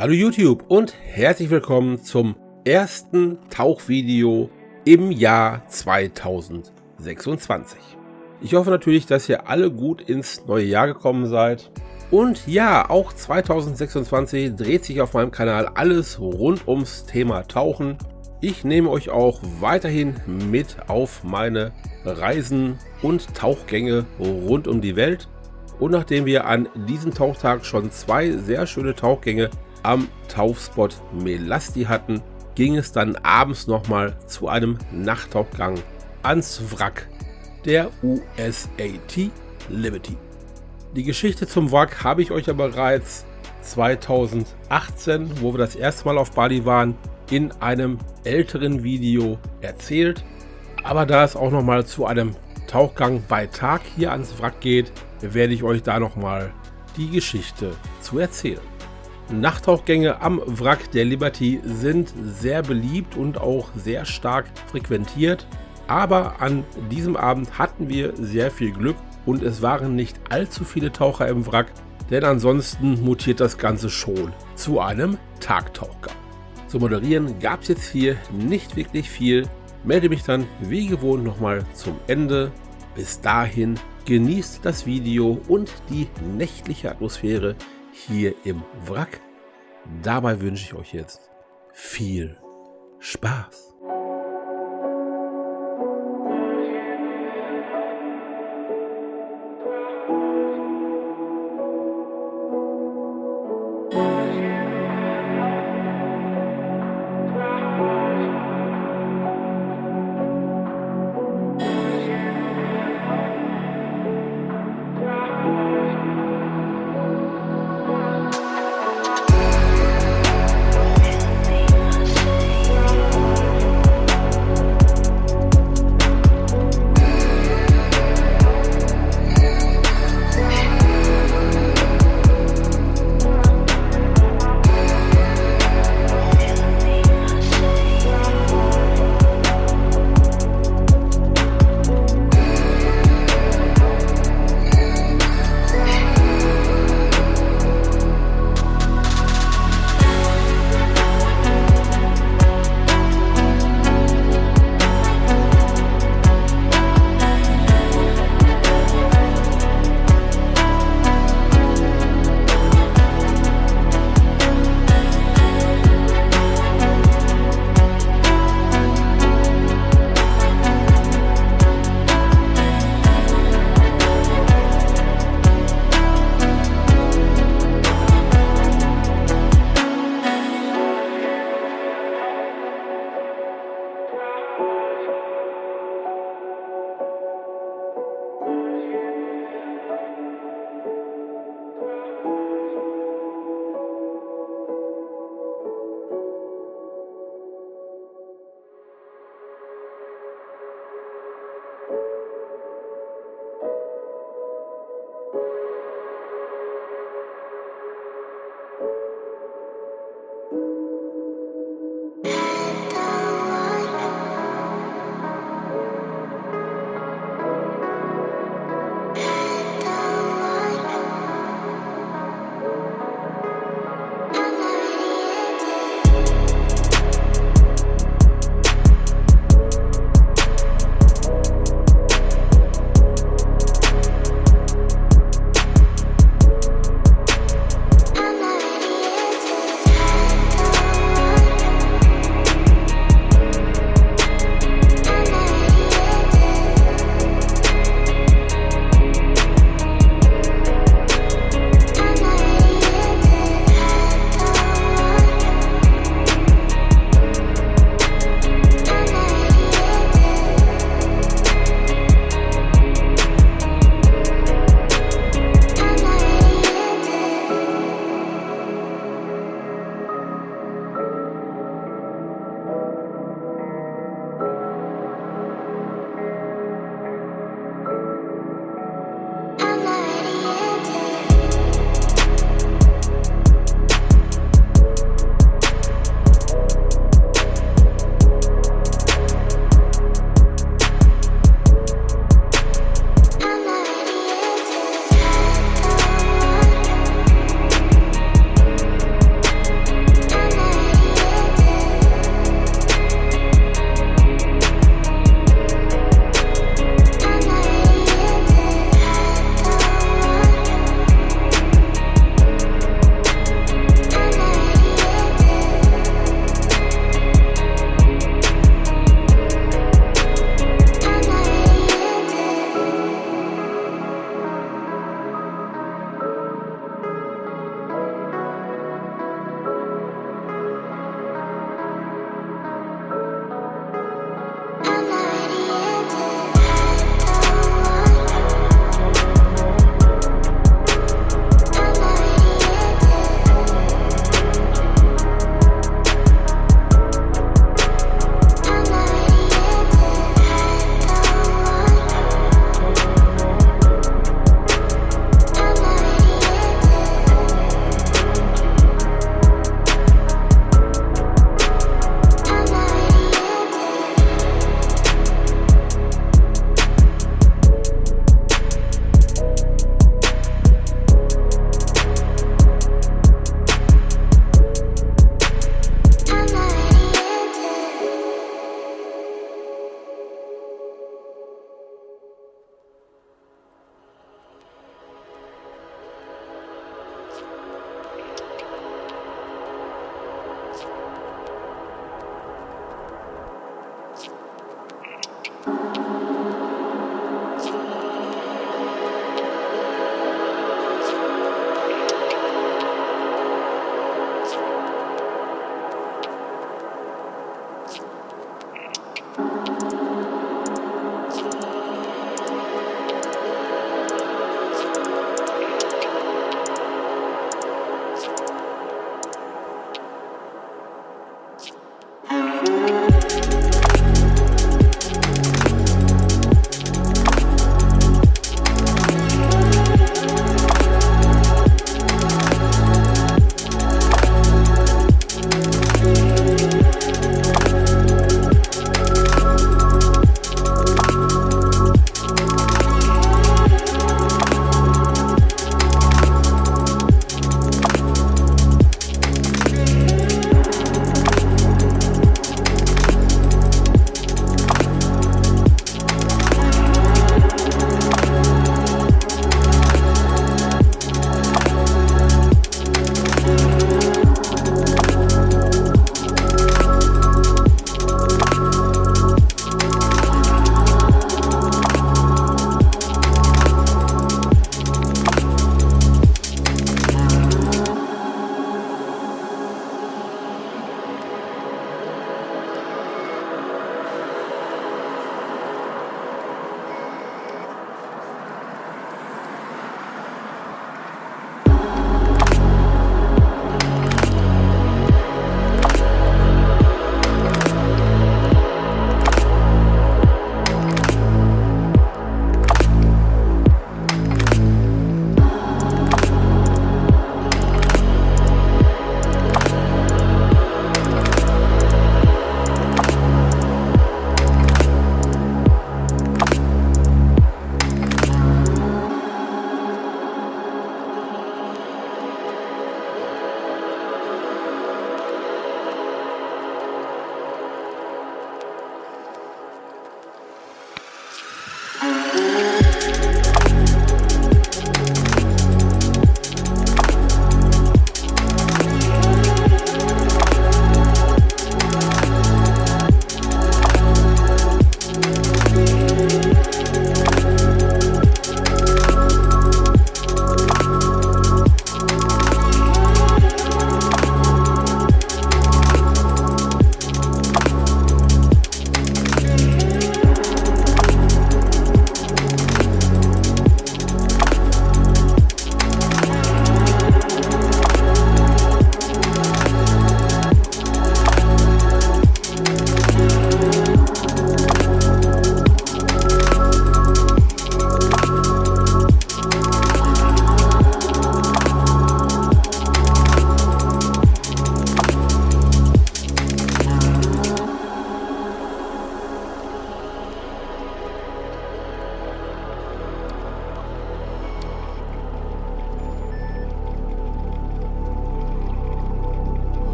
Hallo YouTube und herzlich willkommen zum ersten Tauchvideo im Jahr 2026. Ich hoffe natürlich, dass ihr alle gut ins neue Jahr gekommen seid. Und ja, auch 2026 dreht sich auf meinem Kanal alles rund ums Thema Tauchen. Ich nehme euch auch weiterhin mit auf meine Reisen und Tauchgänge rund um die Welt. Und nachdem wir an diesem Tauchtag schon zwei sehr schöne Tauchgänge am Tauchspot Melasti hatten, ging es dann abends nochmal zu einem Nachttauchgang ans Wrack der USAT Liberty. Die Geschichte zum Wrack habe ich euch ja bereits 2018, wo wir das erste Mal auf Bali waren, in einem älteren Video erzählt. Aber da es auch nochmal zu einem Tauchgang bei Tag hier ans Wrack geht, werde ich euch da nochmal die Geschichte zu erzählen. Nachttauchgänge am Wrack der Liberty sind sehr beliebt und auch sehr stark frequentiert, aber an diesem Abend hatten wir sehr viel Glück und es waren nicht allzu viele Taucher im Wrack, denn ansonsten mutiert das Ganze schon zu einem Tagtauchgang. Zu moderieren gab es jetzt hier nicht wirklich viel, melde mich dann wie gewohnt nochmal zum Ende. Bis dahin genießt das Video und die nächtliche Atmosphäre hier im Wrack. Dabei wünsche ich euch jetzt viel Spaß.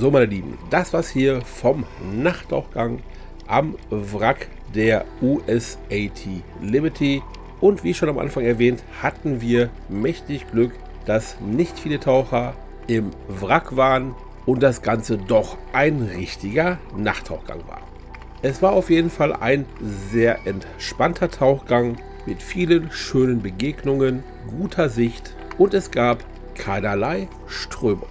So meine Lieben, das war's hier vom Nachttauchgang am Wrack der US-AT Liberty. Und wie schon am Anfang erwähnt, hatten wir mächtig Glück, dass nicht viele Taucher im Wrack waren und das Ganze doch ein richtiger Nachttauchgang war. Es war auf jeden Fall ein sehr entspannter Tauchgang mit vielen schönen Begegnungen, guter Sicht und es gab keinerlei Strömung.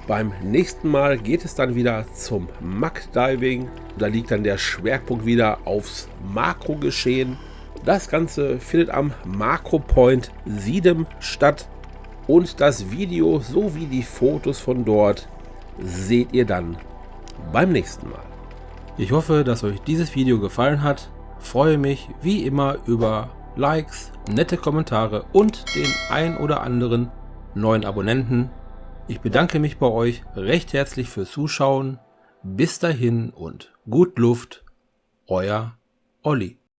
Beim nächsten Mal geht es dann wieder zum Muck-Diving. Da liegt dann der Schwerpunkt wieder aufs Makrogeschehen. Das Ganze findet am Makro Point Siedem statt. Und das Video sowie die Fotos von dort seht ihr dann beim nächsten Mal. Ich hoffe, dass euch dieses Video gefallen hat. Freue mich wie immer über Likes, nette Kommentare und den ein oder anderen neuen Abonnenten. Ich bedanke mich bei euch recht herzlich fürs Zuschauen. Bis dahin und gut Luft, euer Olli.